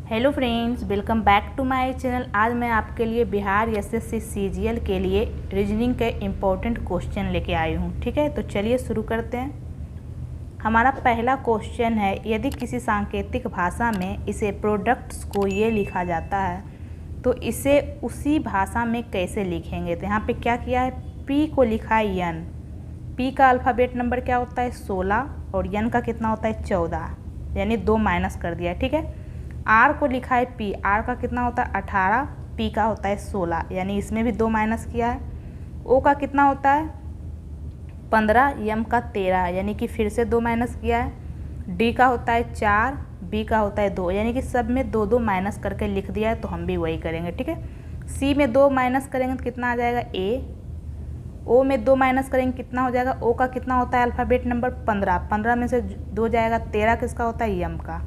Hello friends, welcome back to my channel. आज मैं आपके लिए बिहार एसएससी सीजीएल के लिए रीजनिंग के इम्पोर्टेंट क्वेश्चन लेके आई हूँ। ठीक है, तो चलिए शुरू करते हैं। हमारा पहला क्वेश्चन है, यदि किसी सांकेतिक भाषा में इसे प्रोडक्ट्स को ये लिखा जाता है तो इसे उसी भाषा में कैसे लिखेंगे। तो यहाँ पे क्या किया है, पी को लिखा है यन। पी का अल्फ़ाबेट नंबर क्या होता है 16 और यन का कितना होता है 14, यानी 2 माइनस कर दिया। ठीक है, आर को लिखा है पी, आर का कितना होता है 18, पी का होता है 16, यानी इसमें भी 2 माइनस किया है। ओ का कितना होता है 15, यम का 13, यानी कि फिर से 2 माइनस किया है। डी का होता है 4, बी का होता है 2, यानी कि सब में 2 2 माइनस करके लिख दिया है, तो हम भी वही करेंगे। ठीक है, सी में 2 माइनस करेंगे तो कितना आ जाएगा ए। ओ में 2 माइनस करेंगे कितना हो जाएगा, ओ का कितना होता है अल्फ़ाबेट नंबर 15, 15 में से 2 जाएगा 13, किसका होता है यम का।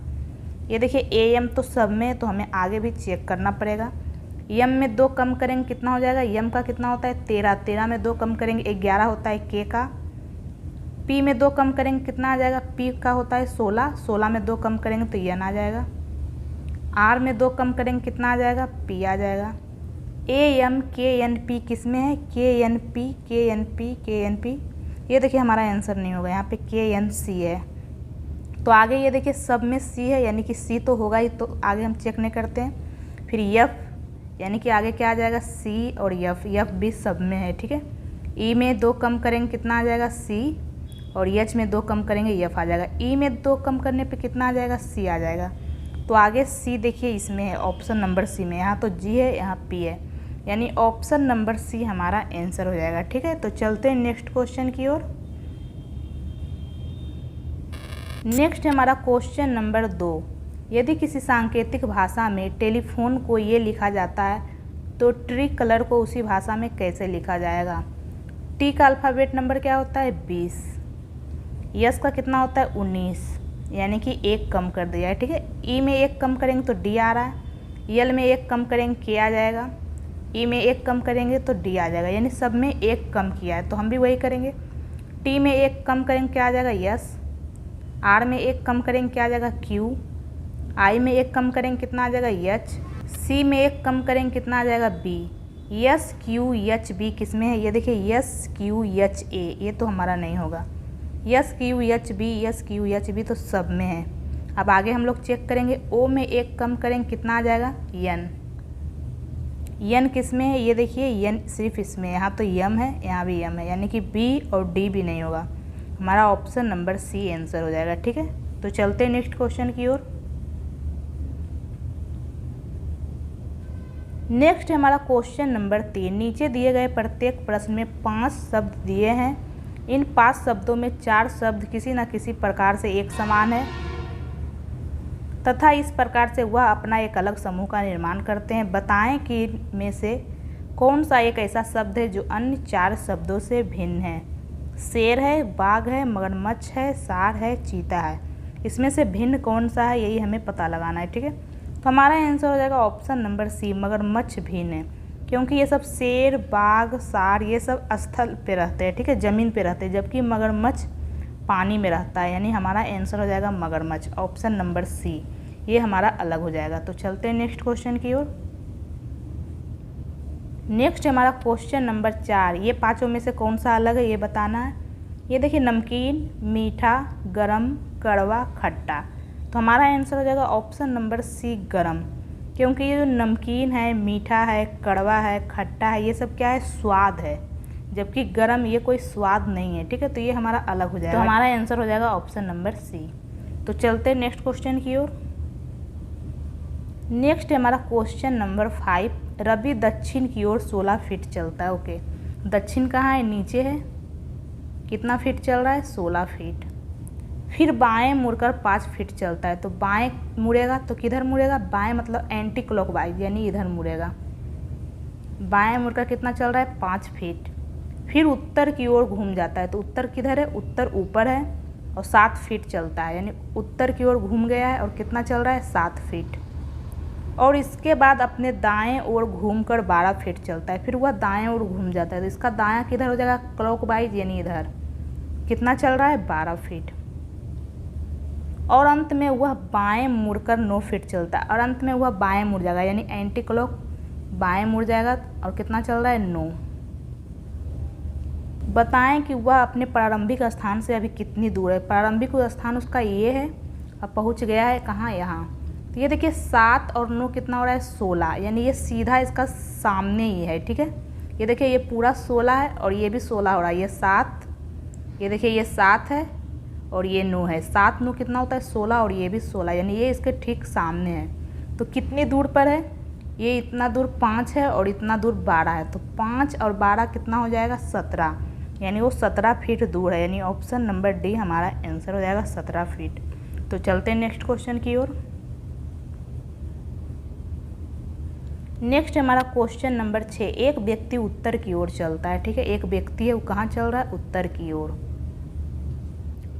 ये देखिए ए एम तो सब में, तो हमें आगे भी चेक करना पड़ेगा। यम में 2 कम करेंगे कितना हो जाएगा, यम का कितना होता है 13, 13 में 2 कम करेंगे 11 होता है के का। पी में 2 कम करेंगे कितना आ जाएगा, पी का होता है 16, 16 में 2 कम करेंगे तो यन आ जाएगा। आर में 2 कम करेंगे कितना आ जाएगा, पी आ जाएगा। ए एम के एन पी किस में है, के एन पी, के एन पी, के एन पी। ये देखिए हमारा आंसर नहीं होगा, यहाँ पे के एन सी है। तो आगे ये देखिए सब में सी है, यानी कि सी तो होगा ही, तो आगे हम चेक नहीं करते हैं। फिर यफ, यानी कि आगे क्या आ जाएगा सी और यफ, यफ भी सब में है। ठीक है, ई में 2 कम करेंगे कितना आ जाएगा सी, और एच में 2 कम करेंगे यफ आ जाएगा। ई में 2 कम करने पे कितना आ जाएगा सी आ जाएगा। तो आगे सी देखिए इसमें है, ऑप्शन नंबर सी में। यहाँ तो जी है, यहाँ पी है, यानी ऑप्शन नंबर सी हमारा आंसर हो जाएगा। ठीक है, तो चलते हैं नेक्स्ट क्वेश्चन की ओर। नेक्स्ट हमारा क्वेश्चन नंबर 2, यदि किसी सांकेतिक भाषा में टेलीफोन को ये लिखा जाता है तो ट्री कलर को उसी भाषा में कैसे लिखा जाएगा। टी का अल्फ़ाबेट नंबर क्या होता है 20, यस का कितना होता है 19, यानी कि 1 कम कर दिया है। ठीक है, ई में 1 कम करेंगे तो डी आ रहा है, यल में 1 कम करेंगे के आ जाएगा, ई में 1 कम करेंगे तो डी आ जाएगा, यानी सब में 1 कम किया है, तो हम भी वही करेंगे। टी में 1 कम करेंगे क्या आ जाएगा यस, आर में 1 कम करेंगे क्या आ जाएगा क्यू, आई में 1 कम करेंगे कितना आ जाएगा एच, सी में 1 कम करेंगे कितना आ जाएगा B. S Q H B किस में है, ये देखिए यस क्यू एच ए, ये तो हमारा नहीं होगा। S Q H B, S Q H B तो सब में है। अब आगे हम लोग चेक करेंगे, ओ में 1 कम करेंगे कितना आ जाएगा यन, यन किस में है, ये देखिए यन सिर्फ इसमें, यहाँ तो यम है, यहाँ भी यम है, यानी कि बी और डी भी नहीं होगा, हमारा ऑप्शन नंबर सी आंसर हो जाएगा। ठीक है, तो चलते हैं नेक्स्ट क्वेश्चन की ओर। नेक्स्ट हमारा क्वेश्चन नंबर 3, नीचे दिए गए प्रत्येक प्रश्न में 5 शब्द दिए हैं। इन 5 शब्दों में 4 शब्द किसी न किसी प्रकार से एक समान है तथा इस प्रकार से वह अपना एक अलग समूह का निर्माण करते हैं। बताएं कि इनमें से कौन सा एक ऐसा शब्द है जो अन्य 4 शब्दों से भिन्न है। शेर है, बाघ है, मगरमच्छ है, सार है, चीता है। इसमें से भिन्न कौन सा है, यही हमें पता लगाना है। ठीक है, तो हमारा आंसर हो जाएगा ऑप्शन नंबर सी, मगरमच्छ भिन्न है, क्योंकि ये सब शेर, बाघ, सार ये सब स्थल पे रहते हैं। ठीक है, ज़मीन पे रहते हैं, जबकि मगरमच्छ पानी में रहता है, यानी हमारा आंसर हो जाएगा मगरमच्छ, ऑप्शन नंबर सी, ये हमारा अलग हो जाएगा। तो चलते हैं नेक्स्ट क्वेश्चन की ओर। नेक्स्ट हमारा क्वेश्चन नंबर 4, ये 5 में से कौन सा अलग है ये बताना है। ये देखिए नमकीन, मीठा, गरम, कड़वा, खट्टा, तो हमारा आंसर हो जाएगा ऑप्शन नंबर सी गरम, क्योंकि ये जो नमकीन है, मीठा है, कड़वा है, खट्टा है, ये सब क्या है स्वाद है, जबकि गरम ये कोई स्वाद नहीं है। ठीक है, तो ये हमारा अलग हो जाएगा, तो हमारा आंसर हो जाएगा ऑप्शन नंबर सी। तो चलते हैं नेक्स्ट क्वेश्चन की ओर। नेक्स्ट हमारा क्वेश्चन नंबर 5, रवि दक्षिण की ओर 16 फीट चलता है। ओके, दक्षिण कहाँ है, नीचे है, कितना फीट चल रहा है 16 फीट। फिर बाएं मुड़कर 5 फीट चलता है, तो बाएं मुड़ेगा तो किधर मुड़ेगा, बाएं मतलब एंटी क्लॉकवाइज, यानी इधर मुड़ेगा। बाएं मुड़कर कितना चल रहा है 5 फीट। फिर उत्तर की ओर घूम जाता है, तो उत्तर किधर है, उत्तर ऊपर है और 7 फीट चलता है, यानी उत्तर की ओर घूम गया है और कितना चल रहा है 7 फीट। और इसके बाद अपने दाएं ओर घूमकर 12 फीट चलता है, फिर वह दाएं ओर घूम जाता है, तो इसका दायां किधर हो जाएगा क्लॉकवाइज, यानी इधर कितना चल रहा है 12 फीट। और अंत में वह बाएं मुड़कर 9 फीट चलता है, और अंत में वह बाएं मुड़ जाएगा, यानी एंटी क्लॉक बाएं मुड़ जाएगा। और कितना चल रहा है? 9। बताएं कि वह अपने प्रारंभिक स्थान से अभी कितनी दूर है। प्रारंभिक स्थान उसका ये है, अब पहुंच गया है कहाँ? यहाँ। तो ये देखिए 7 और 9 कितना हो रहा है? 16, यानी ये सीधा इसका सामने ही है, ठीक है। ये देखिए ये पूरा 16 है और ये भी 16 हो रहा है। ये 7, ये देखिए ये 7 है और ये 9 है। 7 9 कितना होता है? 16, और ये भी 16, यानी ये इसके ठीक सामने है। तो कितनी दूर पर है? ये इतना दूर 5 है और इतना दूर 12 है। तो 5 और 12 कितना हो जाएगा? 17, यानी वो 17 फीट दूर है। यानी ऑप्शन नंबर डी हमारा आंसर हो जाएगा 17 फीट। तो चलते हैं नेक्स्ट क्वेश्चन की ओर। नेक्स्ट हमारा क्वेश्चन नंबर 6। एक व्यक्ति उत्तर की ओर चलता है, ठीक है। एक व्यक्ति है, वो कहाँ चल रहा है? उत्तर की ओर।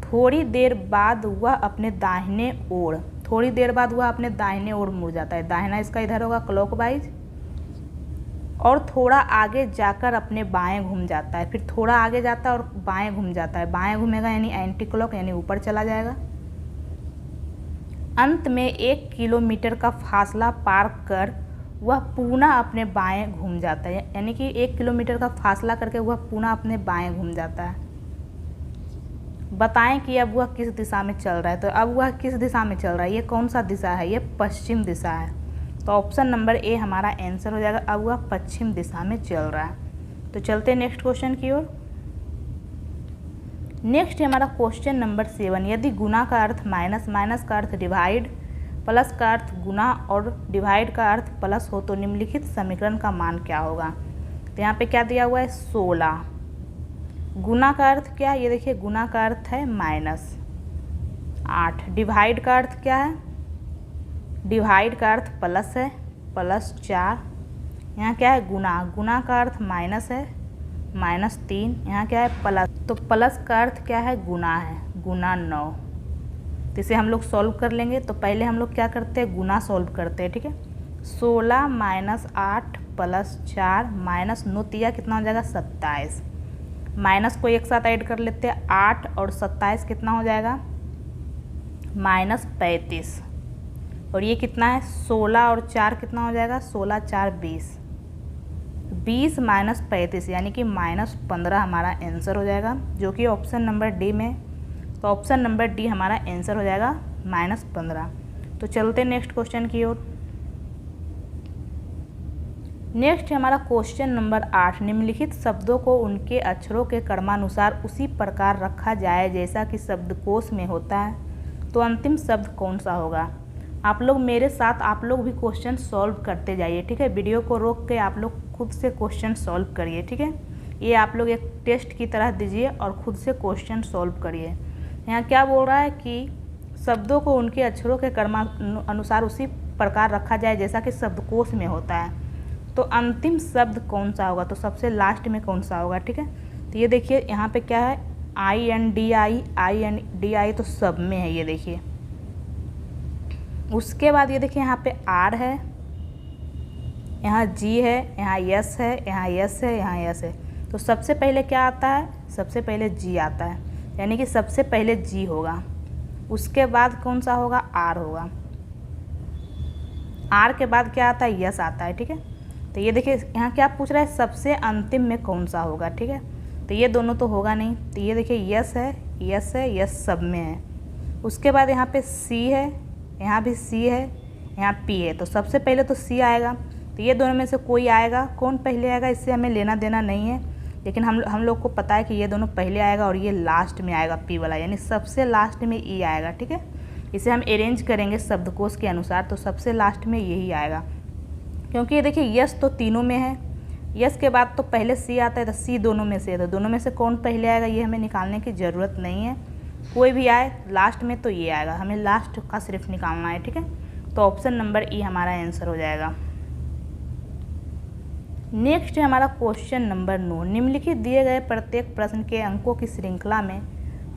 थोड़ी देर बाद वह अपने दाहिने ओर, थोड़ी देर बाद वह अपने दाहिने ओर मुड़ जाता है। दाहिना इसका इधर होगा क्लॉकवाइज, और थोड़ा आगे जाकर अपने बाएं घूम जाता है। फिर थोड़ा आगे जाता है और बाएं घूम जाता है। बाएं घूमेगा यानी एंटी क्लॉक, यानी ऊपर चला जाएगा। अंत में 1 किलोमीटर का फासला पार कर वह पुनः अपने बाएं घूम जाता है, यानी कि 1 किलोमीटर का फासला करके वह पुनः अपने बाएं घूम जाता है। बताएं कि अब वह किस दिशा में चल रहा है। तो अब वह किस दिशा में चल रहा है? ये कौन सा दिशा है? ये पश्चिम दिशा है। तो ऑप्शन नंबर ए हमारा आंसर हो जाएगा। अब वह पश्चिम दिशा में चल रहा है। तो चलते हैं नेक्स्ट क्वेश्चन की ओर। नेक्स्ट हमारा क्वेश्चन नंबर 7। यदि गुना का अर्थ माइनस, माइनस का अर्थ डिवाइड, प्लस का अर्थ गुना और डिवाइड का अर्थ प्लस हो तो निम्नलिखित समीकरण का मान क्या होगा? तो यहाँ पे क्या दिया हुआ है? 16। गुना का अर्थ क्या है? ये देखिए गुना का अर्थ है -8। डिवाइड का अर्थ क्या है? डिवाइड का अर्थ प्लस है, +4। यहाँ क्या है? गुना, गुना का अर्थ माइनस है, -3। यहाँ क्या है? प्लस। तो प्लस का अर्थ क्या है? गुना है, गुना 9। तो इसे हम लोग सॉल्व कर लेंगे। तो पहले हम लोग क्या करते हैं? गुना सॉल्व करते हैं, ठीक है। 16 - 8 + 4 -9 तिया कितना हो जाएगा? 27। माइनस को एक साथ ऐड कर लेते हैं। 8 और 27 कितना हो जाएगा? -35। और ये कितना है? 16 और 4 कितना हो जाएगा? 16 × 4 = 20। 20 - 35 यानी कि -15 हमारा आंसर हो जाएगा, जो कि ऑप्शन नंबर डी में। तो ऑप्शन नंबर डी हमारा आंसर हो जाएगा -15। तो चलते नेक्स्ट क्वेश्चन की ओर। नेक्स्ट हमारा क्वेश्चन नंबर 8। निम्नलिखित शब्दों को उनके अक्षरों के क्रमानुसार उसी प्रकार रखा जाए जैसा कि शब्दकोश में होता है, तो अंतिम शब्द कौन सा होगा? आप लोग मेरे साथ आप लोग भी क्वेश्चन सॉल्व करते जाइए, ठीक है। वीडियो को रोक के आप लोग खुद से क्वेश्चन सॉल्व करिए, ठीक है। ये आप लोग एक टेस्ट की तरह दीजिए और खुद से क्वेश्चन सॉल्व करिए। यहाँ क्या बोल रहा है कि शब्दों को उनके अक्षरों के क्रमानुसार उसी प्रकार रखा जाए जैसा कि शब्दकोश में होता है, तो अंतिम शब्द कौन सा होगा? तो सबसे लास्ट में कौन सा होगा, ठीक है। तो ये देखिए यहाँ पे क्या है? INDI तो सब में है, ये देखिए। उसके बाद ये देखिए यहाँ पे R है, यहाँ G है, यहाँ S है, यहाँ S है, यहाँ S है। तो सबसे पहले क्या आता है? सबसे पहले G आता है, यानी कि सबसे पहले G होगा। उसके बाद कौन सा होगा? R होगा। R के बाद क्या आता है? S आता है, ठीक है। तो ये देखिए यहाँ क्या पूछ रहा है? सबसे अंतिम में कौन सा होगा, ठीक है। तो ये दोनों तो होगा नहीं। तो ये देखिए यस है, यस है, यस सब में है। उसके बाद यहाँ पे सी है, यहाँ भी सी है, यहाँ पी है। तो सबसे पहले तो सी आएगा। तो ये दोनों में से कोई आएगा, कौन पहले आएगा इससे हमें लेना देना नहीं है, लेकिन हम लोग को पता है कि ये दोनों पहले आएगा और ये लास्ट में आएगा पी वाला, यानी सबसे लास्ट में ई आएगा, ठीक है। इसे हम अरेंज करेंगे शब्दकोश के अनुसार, तो सबसे लास्ट में यही आएगा, क्योंकि ये देखिए यस तो तीनों में है, यस के बाद तो पहले सी आता है, तो सी दोनों में से है। तो दोनों में से कौन पहले आएगा ये हमें निकालने की ज़रूरत नहीं है, कोई भी आए लास्ट में तो ये आएगा, हमें लास्ट का सिर्फ निकालना है, ठीक है। तो ऑप्शन नंबर ई हमारा आंसर हो जाएगा। नेक्स्ट है हमारा क्वेश्चन नंबर 9। निम्नलिखित दिए गए प्रत्येक प्रश्न के अंकों की श्रृंखला में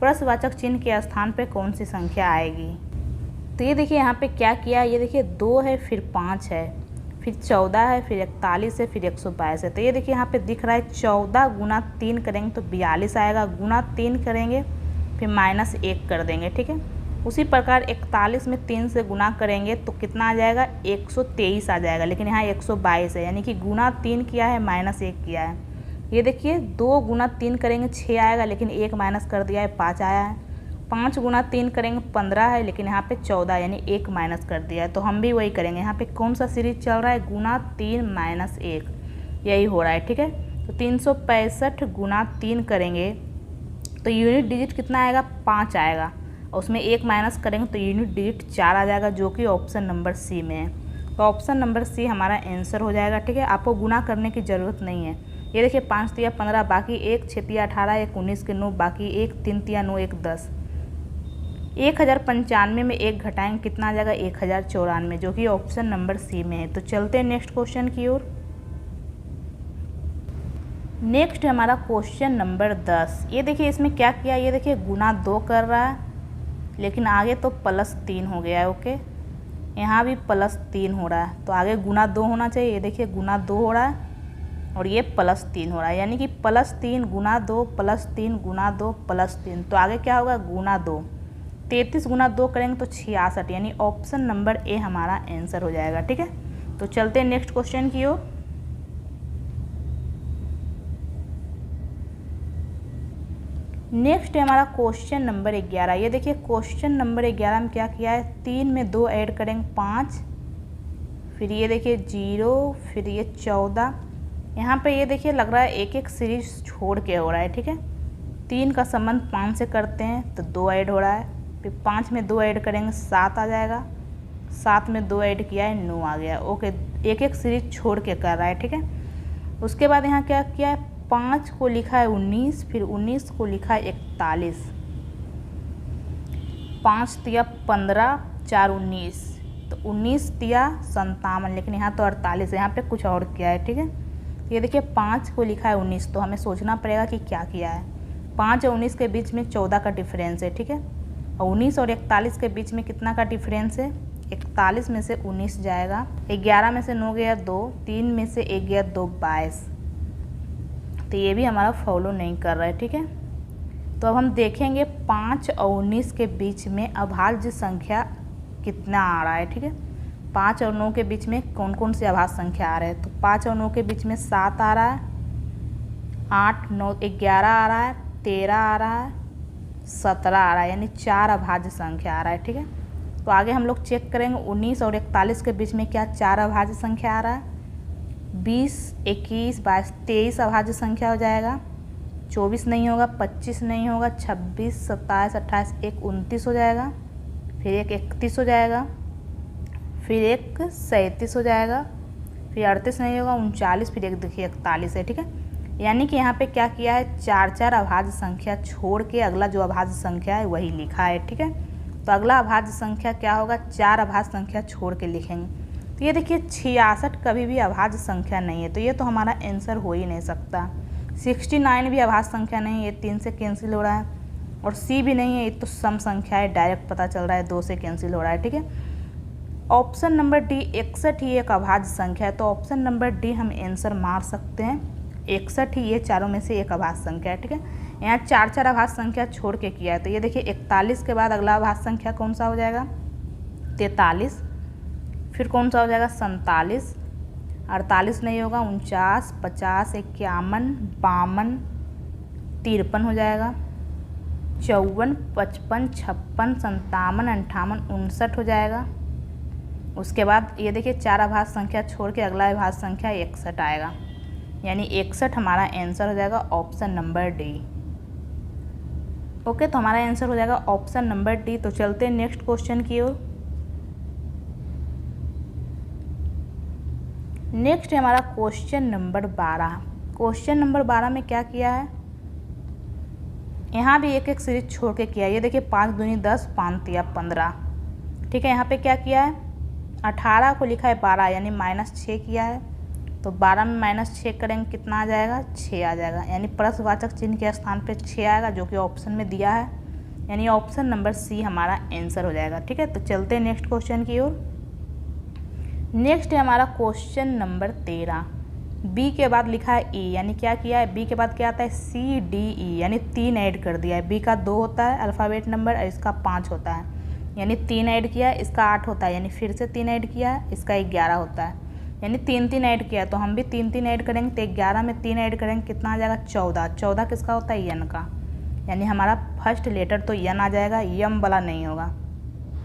प्रश्नवाचक चिन्ह के स्थान पर कौन सी संख्या आएगी? तो ये देखिए यहाँ पे क्या किया, ये देखिए 2 है, फिर 5 है, फिर 14 है, फिर 41 है, फिर 122 है। तो ये देखिए यहाँ पे दिख रहा है 14 गुना 3 करेंगे तो 42 आएगा, गुना 3 करेंगे फिर -1 कर देंगे, ठीक है। उसी प्रकार 41 में 3 से गुना करेंगे तो कितना आ जाएगा, 123 आ जाएगा, लेकिन यहाँ 122 है, यानी कि गुना 3 किया है माइनस 1 किया है। ये देखिए 2 गुना 3 करेंगे 6 आएगा, लेकिन 1 माइनस कर दिया है 5 आया है। 5 गुना 3 करेंगे 15 है, लेकिन यहाँ पे 14 यानी 1 माइनस कर दिया है। तो हम भी वही करेंगे, यहाँ पे कौन सा सीरीज चल रहा है, गुना 3 माइनस 1, यही हो रहा है। ठीक है, तो 365 गुना 3 करेंगे तो यूनिट डिजिट कितना आएगा, 5 आएगा, और उसमें 1 माइनस करेंगे तो यूनिट डिजिट 4 आ जाएगा, जो कि ऑप्शन नंबर सी में है। तो ऑप्शन नंबर सी हमारा आंसर हो जाएगा। ठीक है, आपको गुना करने की ज़रूरत नहीं है। ये देखिए 5 तिया 15, बाकी 1, 6 तिया 18, 1 19 के 9, बाकी 1, 3 तिया 9, 1 10। 1095 में 1 घटाएंगे कितना आ जाएगा, 1094, जो कि ऑप्शन नंबर सी में है। तो चलते हैं नेक्स्ट क्वेश्चन की ओर। नेक्स्ट है हमारा क्वेश्चन नंबर 10। ये देखिए इसमें क्या किया, ये देखिए गुना 2 कर रहा है, लेकिन आगे तो +3 हो गया है। ओके, यहाँ भी +3 हो रहा है, तो आगे गुना 2 होना चाहिए। ये देखिए गुना 2 हो रहा है और ये +3 हो रहा है, यानी कि +3 गुना 2 +3 गुना 2 +3, तो आगे क्या होगा, गुना 2। 33 गुना 2 करेंगे तो 66, यानी ऑप्शन नंबर ए हमारा आंसर हो जाएगा। ठीक है, तो चलते हैं नेक्स्ट क्वेश्चन की ओर। नेक्स्ट है हमारा क्वेश्चन नंबर 11। ये देखिए क्वेश्चन नंबर 11 में क्या किया है, 3 में 2 ऐड करेंगे 5, फिर ये देखिए 0, फिर ये 14। यहाँ पे ये देखिए लग रहा है एक एक सीरीज छोड़ के हो रहा है। ठीक है, 3 का संबंध 5 से करते हैं तो 2 ऐड हो रहा है, फिर 5 में 2 ऐड करेंगे 7 आ जाएगा, 7 में 2 ऐड किया है 9 आ गया। ओके, एक एक सीरीज छोड़ के कर रहा है। ठीक है, उसके बाद यहाँ क्या किया है, 5 को लिखा है 19, फिर 19 को लिखा है 41। 5 तिया 15, 4 19, तो 19 तिया 57, लेकिन यहाँ तो 48 है, यहाँ पे कुछ और किया है। ठीक है, ये देखिए 5 को लिखा है 19, तो हमें सोचना पड़ेगा कि क्या किया है। 5 और 19 के बीच में 14 का डिफरेंस है। ठीक है, और 19 और 41 के बीच में कितना का डिफरेंस है, 41 में से 19 जाएगा, 11 में से 9 गया 2, 3 में से 1 गया 2, 22, तो ये भी हमारा फॉलो नहीं कर रहा है। ठीक है, तो अब हम देखेंगे 5 और 19 के बीच में अभाज्य संख्या कितना आ रहा है। ठीक है, 5 और 9 के बीच में कौन कौन से अभाज्य संख्या आ रहे हैं, तो 5 और 9 के बीच में 7 आ रहा है, 8 9 11 आ रहा है, 13 आ रहा है, 17 आ रहा है, यानी 4 अभाज्य संख्या आ रहा है। ठीक है, तो आगे हम लोग चेक करेंगे 19 और 41 के बीच में क्या 4 अभाज्य संख्या आ रहा है, 20 21 22 23 अभाज्य संख्या हो जाएगा, 24 नहीं होगा, 25 नहीं होगा, 26 27 28 1 29 हो जाएगा, फिर एक 31 हो जाएगा, फिर एक 37 हो जाएगा, फिर 38 नहीं होगा, 39, फिर एक देखिए 41 है। ठीक है, यानी कि यहाँ पे क्या किया है, 4 अभाज्य संख्या छोड़ के अगला जो अभाज्य संख्या है वही लिखा है। ठीक है, तो अगला अभाज्य संख्या क्या होगा, 4 अभाज्य संख्या छोड़ के लिखेंगे। तो ये देखिए 66 कभी भी अभाज्य संख्या नहीं है, तो ये तो हमारा आंसर हो ही नहीं सकता। 69 भी अभाज्य संख्या नहीं है, ये 3 से कैंसिल हो रहा है, और सी भी नहीं है, ये तो सम संख्या है, डायरेक्ट पता चल रहा है 2 से कैंसिल हो रहा है। ठीक है, ऑप्शन नंबर डी 61 ही एक अभाज्य संख्या है, तो ऑप्शन नंबर डी हम आंसर मार सकते हैं, 61 ही ये चारों में से एक अभाज्य संख्या है। ठीक है, यहाँ 4 अभाज्य संख्या छोड़ के किया है, तो ये देखिए 41 के बाद अगला अभाज्य संख्या कौन सा हो जाएगा, 43, फिर कौन सा हो जाएगा 47, 48 नहीं होगा, 49 50 51 52 53 हो जाएगा, 54 55 56 57 58 59 हो जाएगा। उसके बाद ये देखिए 4 अभाज्य संख्या छोड़ के अगला अभाज्य संख्या 61 आएगा, यानी 61 हमारा आंसर हो जाएगा ऑप्शन नंबर डी। ओके, तो हमारा आंसर हो जाएगा ऑप्शन नंबर डी। तो चलते हैं नेक्स्ट क्वेश्चन की ओर। नेक्स्ट है हमारा क्वेश्चन नंबर 12। क्वेश्चन नंबर 12 में क्या किया है, यहाँ भी एक एक सीरीज छोड़ के किया है। ये देखिए 5 दूनी 10, 5 तिया 15। ठीक है, यहाँ पे क्या किया है, 18 को लिखा है 12, यानी -6 किया है, तो 12 में -6 करेंगे कितना आ जाएगा, 6 आ जाएगा, यानी प्रश्नवाचक चिन्ह के स्थान पे 6 आएगा, जो कि ऑप्शन में दिया है, यानी ऑप्शन नंबर सी हमारा आंसर हो जाएगा। ठीक है, तो चलते हैं नेक्स्ट क्वेश्चन की ओर। नेक्स्ट है हमारा क्वेश्चन नंबर 13। बी के बाद लिखा है ई, यानी क्या किया है, बी के बाद क्या आता है सी डी ई, यानी 3 ऐड कर दिया है। बी का 2 होता है अल्फ़ाबेट नंबर और इसका 5 होता है, यानी 3 ऐड किया इसका 8 होता है, यानी फिर से 3 ऐड किया इसका 11 होता है, यानी 3 ऐड किया तो हम भी 3 ऐड करेंगे तो 11 में 3 ऐड करेंगे कितना आ जाएगा 14। 14 किसका होता है यन का, यानी हमारा फर्स्ट लेटर तो यन आ जाएगा, यम वाला नहीं होगा।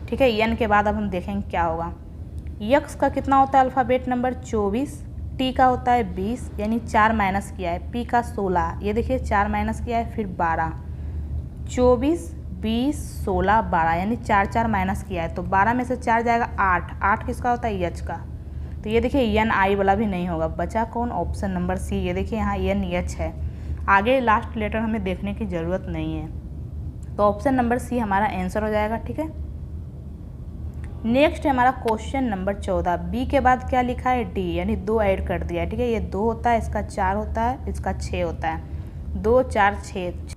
ठीक है, यन के बाद अब हम देखेंगे क्या होगा। यक्स का कितना होता है अल्फ़ाबेट नंबर 24, टी का होता है 20 यानी 4 माइनस किया है, पी का 16, ये देखिए 4 माइनस किया है फिर 12, 24 20 16 12 यानी 4 माइनस किया है तो 12 में से 4 जाएगा 8। 8 किसका होता है यच का, तो ये देखिए एन आई वाला भी नहीं होगा, बचा कौन ऑप्शन नंबर सी। ये देखिए यहाँ एन एच है, आगे लास्ट लेटर हमें देखने की ज़रूरत नहीं है, तो ऑप्शन नंबर सी हमारा आंसर हो जाएगा। ठीक है, नेक्स्ट है हमारा क्वेश्चन नंबर 14। बी के बाद क्या लिखा है डी, यानी 2 ऐड कर दिया है। ठीक है, ये 2 होता है, इसका 4 होता है, इसका 6 होता है, 2 4 6,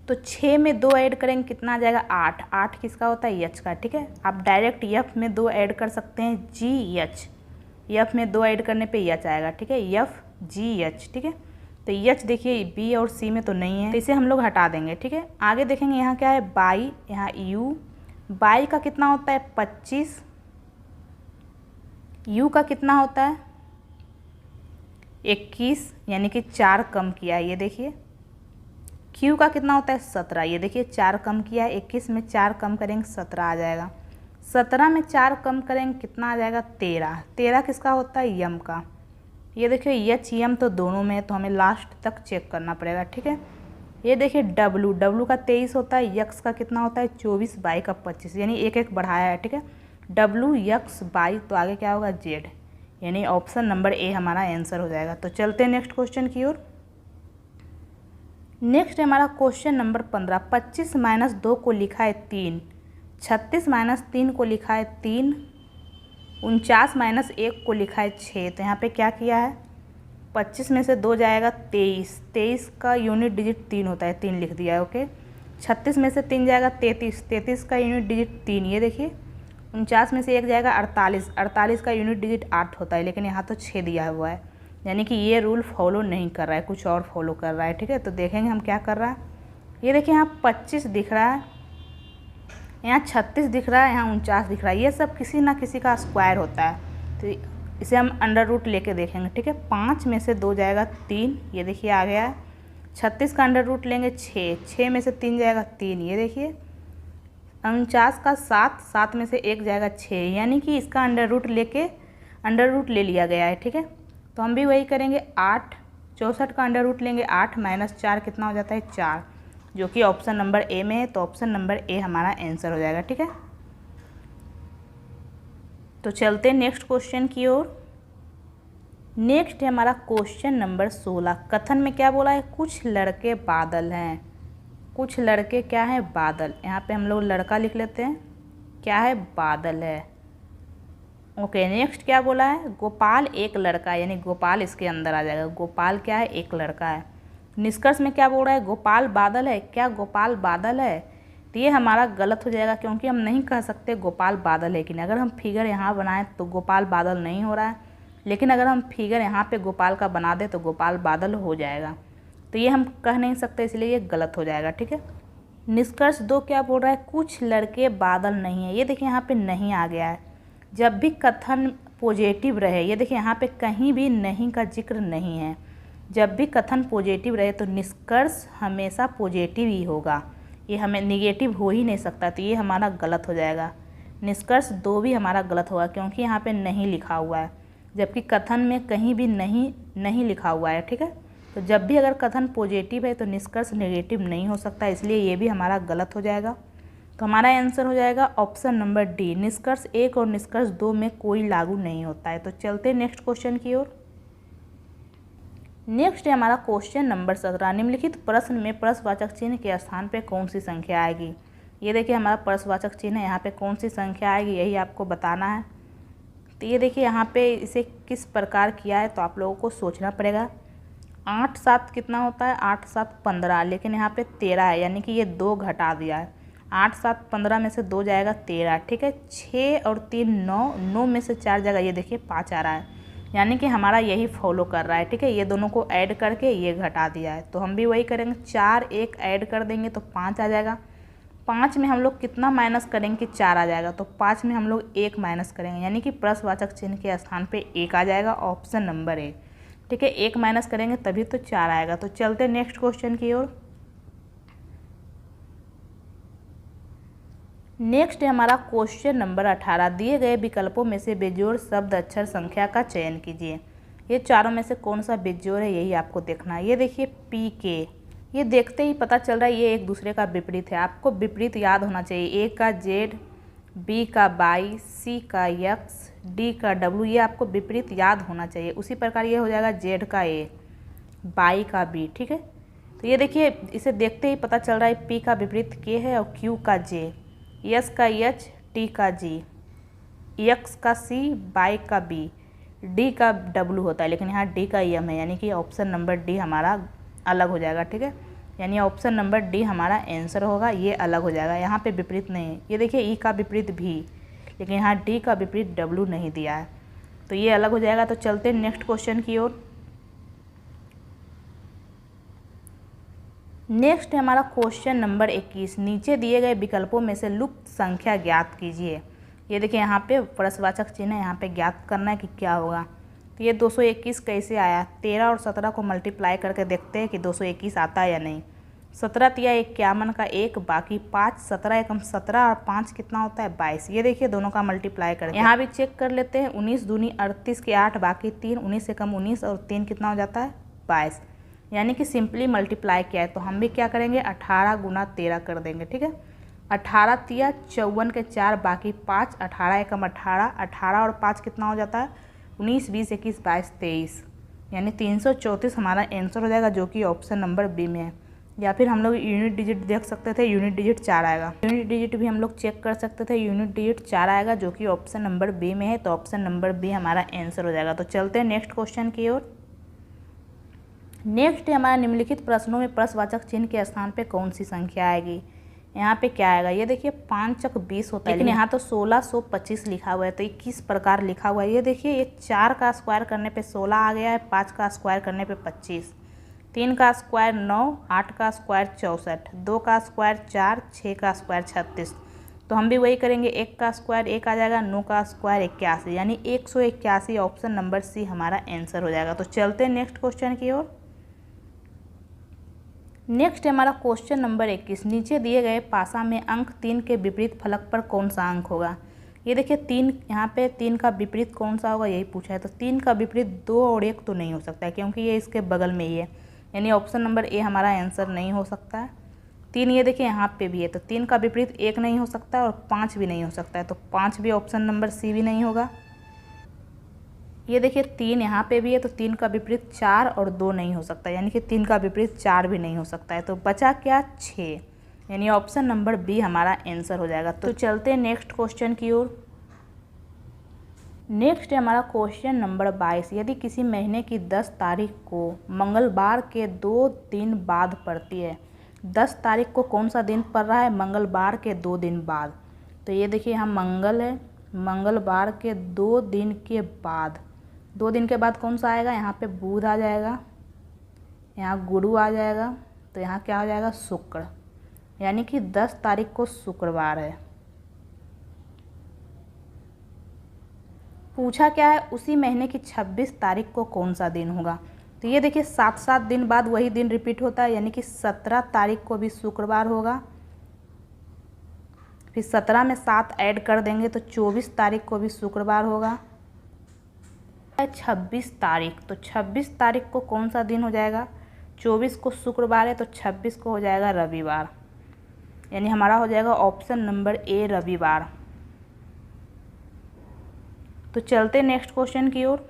तो 6 में 2 ऐड करेंगे कितना आ जाएगा 8। 8 किसका होता है एच का। ठीक है, आप डायरेक्ट एफ में 2 ऐड कर सकते हैं जी एच, एफ में 2 ऐड करने पे एच आएगा। ठीक है, एफ जी एच। ठीक है, तो एच देखिए बी और सी में तो नहीं है तो इसे हम लोग हटा देंगे। ठीक है, आगे देखेंगे यहाँ क्या है बाई, यहाँ यू, बाई का कितना होता है 25, यू का कितना होता है 21 यानी कि 4 कम किया है, ये देखिए। क्यू का कितना होता है 17, ये देखिए 4 कम किया है, 21 में 4 कम करेंगे 17 आ जाएगा, 17 में 4 कम करेंगे कितना आ जाएगा 13। 13 किसका होता है यम का, ये देखिए एच यम तो दोनों में है तो हमें लास्ट तक चेक करना पड़ेगा। ठीक है, ये देखिए डब्लू, डब्लू का 23 होता है, यक्स का कितना होता है 24, बाई का 25 यानी एक एक बढ़ाया है। ठीक है, डब्लू यक्स बाई, तो आगे क्या होगा जेड, यानी ऑप्शन नंबर ए हमारा आंसर हो जाएगा। तो चलते हैं नेक्स्ट क्वेश्चन की ओर। नेक्स्ट है हमारा क्वेश्चन नंबर 15। 25 माइनस 2 को लिखा है 3, 36 माइनस 3 को लिखा है 3, 49 माइनस 1 को लिखा है 6। तो यहाँ पे क्या किया है 25 में से 2 जाएगा 23, 23 का यूनिट डिजिट 3 होता है, 3 लिख दिया है। ओके, 36 में से 3 जाएगा 33, 33 का यूनिट डिजिट 3, ये देखिए। 49 में से 1 जाएगा 48, 48 का यूनिट डिजिट 8 होता है, लेकिन यहाँ तो 6 दिया हुआ है, यानी कि ये रूल फॉलो नहीं कर रहा है, कुछ और फॉलो कर रहा है। ठीक है, तो देखेंगे हम क्या कर रहा है। ये देखिए यहाँ 25 दिख रहा है, यहाँ 36 दिख रहा है, यहाँ 49 दिख रहा है, ये सब किसी ना किसी का स्क्वायर होता है, तो इसे हम अंडर रूट लेके देखेंगे। ठीक है, 5 में से 2 जाएगा 3, ये देखिए आ गया है। 36 का अंडर रूट लेंगे 6, 6 में से 3 जाएगा 3, ये देखिए। 49 का 7, 7 में से 1 जाएगा 6, यानी कि इसका अंडर रूट ले लिया गया है। ठीक है, तो हम भी वही करेंगे 8, 64 का अंडर रूट लेंगे 8 माइनस 4 कितना हो जाता है 4, जो कि ऑप्शन नंबर ए में है, तो ऑप्शन नंबर ए हमारा आंसर हो जाएगा। ठीक है, तो चलते हैं नेक्स्ट क्वेश्चन की ओर। नेक्स्ट है हमारा क्वेश्चन नंबर 16। कथन में क्या बोला है, कुछ लड़के बादल हैं, कुछ लड़के क्या है बादल, यहाँ पे हम लोग लड़का लिख लेते हैं, क्या है बादल है। ओके, नेक्स्ट क्या बोला है, गोपाल एक लड़का है, यानी गोपाल इसके अंदर आ जाएगा, गोपाल क्या है एक लड़का है। निष्कर्ष में क्या बोल रहा है, गोपाल बादल है, क्या गोपाल बादल है, तो ये हमारा गलत हो जाएगा, क्योंकि हम नहीं कह सकते गोपाल बादल है कि नहीं। अगर हम फिगर यहाँ बनाएं तो गोपाल बादल नहीं हो रहा है, लेकिन अगर हम फिगर यहाँ पे गोपाल का बना दें तो गोपाल बादल हो जाएगा, तो ये हम कह नहीं सकते, इसलिए ये गलत हो जाएगा। ठीक है, निष्कर्ष 2 क्या बोल रहा है, कुछ लड़के बादल नहीं है, ये देखिए यहाँ पे नहीं आ गया है। जब भी कथन पॉजिटिव रहे, ये देखिए यहाँ पे कहीं भी नहीं का जिक्र नहीं है, जब भी कथन पॉजिटिव रहे तो निष्कर्ष हमेशा पॉजिटिव ही होगा, ये हमें निगेटिव हो ही नहीं सकता, तो ये हमारा गलत हो जाएगा। निष्कर्ष 2 भी हमारा गलत होगा, क्योंकि यहाँ पे नहीं लिखा हुआ है, जबकि कथन में कहीं भी नहीं लिखा हुआ है। ठीक है, तो जब भी अगर कथन पॉजिटिव है तो निष्कर्ष नेगेटिव नहीं हो सकता, इसलिए ये भी हमारा गलत हो जाएगा। तो हमारा आंसर हो जाएगा ऑप्शन नंबर डी, निष्कर्ष 1 और निष्कर्ष 2 में कोई लागू नहीं होता है। तो चलते हैं नेक्स्ट क्वेश्चन की ओर। नेक्स्ट है हमारा क्वेश्चन नंबर 17। निम्नलिखित प्रश्न में प्रश्नवाचक चिन्ह के स्थान पे कौन सी संख्या आएगी, ये देखिए हमारा प्रश्नवाचक चिन्ह है, यहाँ पे कौन सी संख्या आएगी यही आपको बताना है। तो ये देखिए यहाँ पे इसे किस प्रकार किया है, तो आप लोगों को सोचना पड़ेगा। 8 7 कितना होता है, 8 7 15, लेकिन यहाँ पे 13 है, यानी कि ये 2 घटा दिया है। 8 7 15 में से 2 जाएगा 13। ठीक है, 6 और 3 9, 9 में से 4 जाएगा, ये देखिए 5 आ रहा है, यानी कि हमारा यही फॉलो कर रहा है। ठीक है, ये दोनों को ऐड करके ये घटा दिया है, तो हम भी वही करेंगे, 4 1 ऐड कर देंगे तो 5 आ जाएगा। 5 में हम लोग कितना माइनस करेंगे कि 4 आ जाएगा, तो 5 में हम लोग 1 माइनस करेंगे, यानी कि प्रश्नवाचक चिन्ह के स्थान पे 1 आ जाएगा, ऑप्शन नंबर ए। ठीक है, 1 माइनस करेंगे तभी तो 4 आएगा। तो चलते नेक्स्ट क्वेश्चन की ओर। नेक्स्ट है हमारा क्वेश्चन नंबर 18। दिए गए विकल्पों में से बेजोड़ शब्द अक्षर संख्या का चयन कीजिए। ये चारों में से कौन सा बेजोड़ है, यही आपको देखना है। ये देखिए पी के, ये देखते ही पता चल रहा है ये एक दूसरे का विपरीत है। आपको विपरीत याद होना चाहिए। ए का जेड, बी का वाई, सी का एक्स, डी का डब्ल्यू, ये आपको विपरीत याद होना चाहिए। उसी प्रकार ये हो जाएगा जेड का ए, वाई का बी। ठीक है, तो ये देखिए इसे देखते ही पता चल रहा है पी का विपरीत के है और क्यू का जे, एस का एच, टी का जी, एक्स का सी, वाई का बी, डी का डब्ल्यू होता है, लेकिन यहाँ डी का एम है, यानी कि ऑप्शन नंबर डी हमारा अलग हो जाएगा। ठीक है, यानी ऑप्शन नंबर डी हमारा आंसर होगा, ये अलग हो जाएगा, यहाँ पे विपरीत नहीं है। ये देखिए ई का विपरीत भी, लेकिन यहाँ डी का विपरीत डब्ल्यू नहीं दिया है, तो ये अलग हो जाएगा। तो चलते हैं नेक्स्ट क्वेश्चन की ओर। नेक्स्ट है हमारा क्वेश्चन नंबर 21। नीचे दिए गए विकल्पों में से लुप्त संख्या ज्ञात कीजिए। ये देखिए यहाँ पे प्रश्नवाचक चिन्ह है, यहाँ पे ज्ञात करना है कि क्या होगा। तो ये 221 कैसे आया, 13 और 17 को मल्टीप्लाई करके देखते हैं कि 221 आता है या नहीं। 17 तिया 51 का 1, बाकी 5, 17 एकम 17 और 5 कितना होता है 22। ये देखिए दोनों का मल्टीप्लाई करके यहाँ भी चेक कर लेते हैं। 19 दूनी 38 के 8, बाकी 3, 19 एकम 19 और 3 कितना हो जाता है 22, यानी कि सिंपली मल्टीप्लाई किया है। तो हम भी क्या करेंगे 18 गुना 13 कर देंगे। ठीक है, 18 तिया 54 के 4, बाकी 5, 18 एकम 18, 18 और 5 कितना हो जाता है 19, 20, 21, 22, 23, यानी 334 हमारा आंसर हो जाएगा, जो कि ऑप्शन नंबर बी में है। या फिर हम लोग यूनिट डिजिट देख सकते थे, यूनिट डिजिट 4 आएगा। यूनिट डिजिट भी हम लोग चेक कर सकते थे, यूनिट डिजिट 4 आएगा, जो कि ऑप्शन नंबर बी में है। तो ऑप्शन नंबर बी हमारा आंसर हो जाएगा। तो चलते हैं नेक्स्ट क्वेश्चन की ओर। नेक्स्ट है हमारा निम्नलिखित प्रश्नों में प्रश्नवाचक चिन्ह के स्थान पे कौन सी संख्या आएगी। यहाँ पे क्या आएगा, ये देखिए 5 चक 20 होता है, लेकिन यहाँ तो 1625 लिखा हुआ है, तो ये किस प्रकार लिखा हुआ है। ये देखिए ये 4 का स्क्वायर करने पे 16 आ गया है, 5 का स्क्वायर करने पे 25, 3 का स्क्वायर 9, 8 का स्क्वायर 64, 2 का स्क्वायर 4, 6 का स्क्वायर 36। तो हम भी वही करेंगे, 1 का स्क्वायर 1 आ जाएगा, 9 का स्क्वायर 81, यानी 181, ऑप्शन नंबर सी हमारा आंसर हो जाएगा। तो चलते हैं नेक्स्ट क्वेश्चन की ओर। नेक्स्ट है हमारा क्वेश्चन नंबर 21। नीचे दिए गए पासा में अंक 3 के विपरीत फलक पर कौन सा अंक होगा। ये देखिए 3, यहाँ पे 3 का विपरीत कौन सा होगा यही पूछा है। तो 3 का विपरीत 2 और 1 तो नहीं हो सकता है, क्योंकि ये इसके बगल में ही है, यानी ऑप्शन नंबर ए हमारा आंसर नहीं हो सकता है। 3 ये देखिए यहाँ पे भी है, तो 3 का विपरीत 1 नहीं हो सकता है और 5 भी नहीं हो सकता है, तो 5 भी ऑप्शन नंबर सी भी नहीं होगा। ये देखिए 3 यहाँ पे भी है, तो 3 का विपरीत 4 और 2 नहीं हो सकता, यानी कि 3 का विपरीत 4 भी नहीं हो सकता है। तो बचा क्या 6, यानी ऑप्शन नंबर बी हमारा आंसर हो जाएगा। तो चलते हैं नेक्स्ट क्वेश्चन की ओर। नेक्स्ट है हमारा क्वेश्चन नंबर 22। यदि किसी महीने की 10 तारीख को मंगलवार के 2 दिन बाद पड़ती है, 10 तारीख को कौन सा दिन पड़ रहा है, मंगलवार के 2 दिन बाद। तो ये देखिए यहाँ मंगल है, मंगलवार के 2 दिन के बाद, 2 दिन के बाद कौन सा आएगा, यहाँ पे बुध आ जाएगा, यहाँ गुरु आ जाएगा, तो यहाँ क्या हो जाएगा शुक्र, यानी कि 10 तारीख को शुक्रवार है। पूछा क्या है, उसी महीने की 26 तारीख को कौन सा दिन होगा। तो ये देखिए 7 दिन बाद वही दिन रिपीट होता है, यानी कि 17 तारीख को भी शुक्रवार होगा, फिर 17 में 7 ऐड कर देंगे तो 24 तारीख को भी शुक्रवार होगा। 26 तारीख, तो 26 तारीख को कौन सा दिन हो जाएगा, 24 को शुक्रवार है तो 26 को हो जाएगा रविवार, यानी हमारा हो जाएगा ऑप्शन नंबर ए रविवार। तो चलते नेक्स्ट क्वेश्चन की ओर।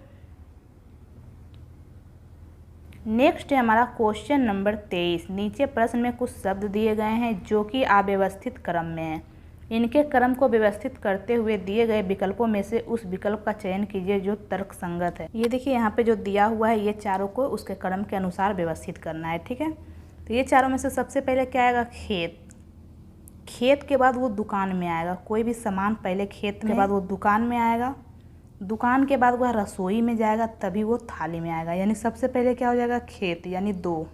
नेक्स्ट है हमारा क्वेश्चन नंबर 23। नीचे प्रश्न में कुछ शब्द दिए गए हैं जो कि अव्यवस्थित क्रम में हैं। इनके क्रम को व्यवस्थित करते हुए दिए गए विकल्पों में से उस विकल्प का चयन कीजिए जो तर्कसंगत है। ये देखिए यहाँ पे जो दिया हुआ है, ये चारों को उसके क्रम के अनुसार व्यवस्थित करना है। ठीक है, तो ये चारों में से सबसे पहले क्या आएगा, खेत। खेत के बाद वो दुकान में आएगा, कोई भी सामान पहले खेत के बाद वो दुकान में आएगा, दुकान के बाद वह रसोई में जाएगा, तभी वो थाली में आएगा, यानी सबसे पहले क्या हो जाएगा खेत, यानी 2।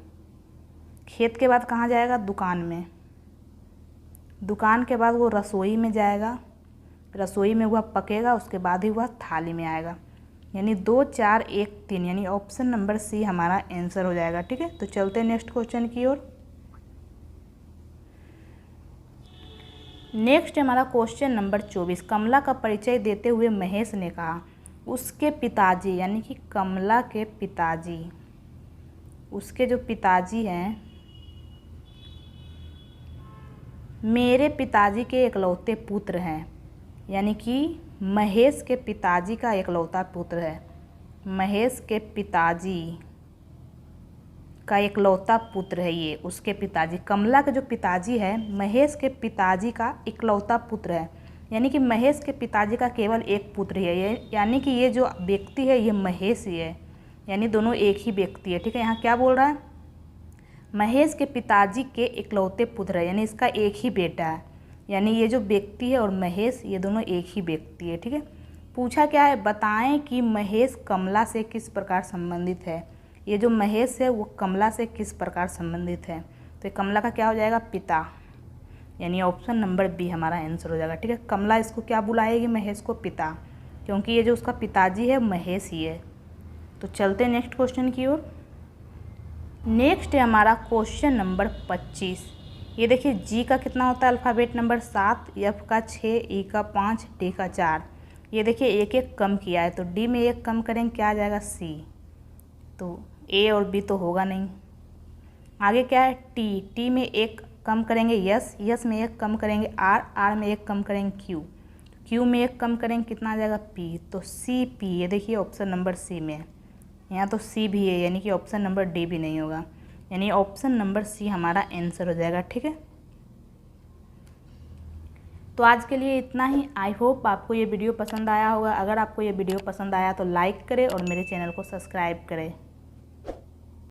खेत के बाद कहाँ जाएगा, दुकान में, दुकान के बाद वो रसोई में जाएगा, रसोई में वह पकेगा, उसके बाद ही वह थाली में आएगा। यानी 2 4 1 3, यानी ऑप्शन नंबर सी हमारा आंसर हो जाएगा। ठीक है, तो चलते हैं नेक्स्ट क्वेश्चन की ओर। नेक्स्ट हमारा क्वेश्चन नंबर 24। कमला का परिचय देते हुए महेश ने कहा, उसके पिताजी, यानी कि कमला के पिताजी, उसके जो पिताजी हैं, मेरे पिताजी के इकलौते पुत्र हैं। यानी कि महेश के पिताजी का इकलौता पुत्र है, महेश के पिताजी का इकलौता पुत्र है ये, उसके पिताजी। कमला के जो पिताजी है, महेश के पिताजी का इकलौता पुत्र है। यानी कि महेश के पिताजी का केवल एक पुत्र ही है ये, यानी कि ये जो व्यक्ति है ये महेश ही है, यानी दोनों एक ही व्यक्ति है। ठीक है, यहाँ क्या बोल रहा है, महेश के पिताजी के इकलौते पुत्र है, यानी इसका एक ही बेटा है। यानी ये जो व्यक्ति है और महेश, ये दोनों एक ही व्यक्ति है। ठीक है, पूछा क्या है, बताएं कि महेश कमला से किस प्रकार संबंधित है। ये जो महेश है वो कमला से किस प्रकार संबंधित है। तो कमला का क्या हो जाएगा, पिता, यानी ऑप्शन नंबर बी हमारा आंसर हो जाएगा। ठीक है, कमला इसको क्या बुलाएगी, महेश को पिता, क्योंकि ये जो उसका पिताजी है महेश ही है। तो चलते हैं नेक्स्ट क्वेश्चन की ओर। नेक्स्ट है हमारा क्वेश्चन नंबर 25। ये देखिए, जी का कितना होता है अल्फ़ाबेट नंबर 7, एफ का 6, ई का 5, डी का 4। ये देखिए एक एक कम किया है, तो डी में एक कम करेंगे क्या आ जाएगा, सी। तो ए और बी तो होगा नहीं। आगे क्या है, टी, टी में एक कम करेंगे यस, यस में एक कम करेंगे आर, आर में एक कम करेंगे क्यू, क्यू में एक कम करेंगे कितना आ जाएगा, पी। तो सी पी, ये देखिए ऑप्शन नंबर सी में, यहाँ तो सी भी है, यानी कि ऑप्शन नंबर डी भी नहीं होगा, यानी ऑप्शन नंबर सी हमारा आंसर हो जाएगा। ठीक है, तो आज के लिए इतना ही। आई होप आपको ये वीडियो पसंद आया होगा। अगर आपको ये वीडियो पसंद आया तो लाइक करें और मेरे चैनल को सब्सक्राइब करें।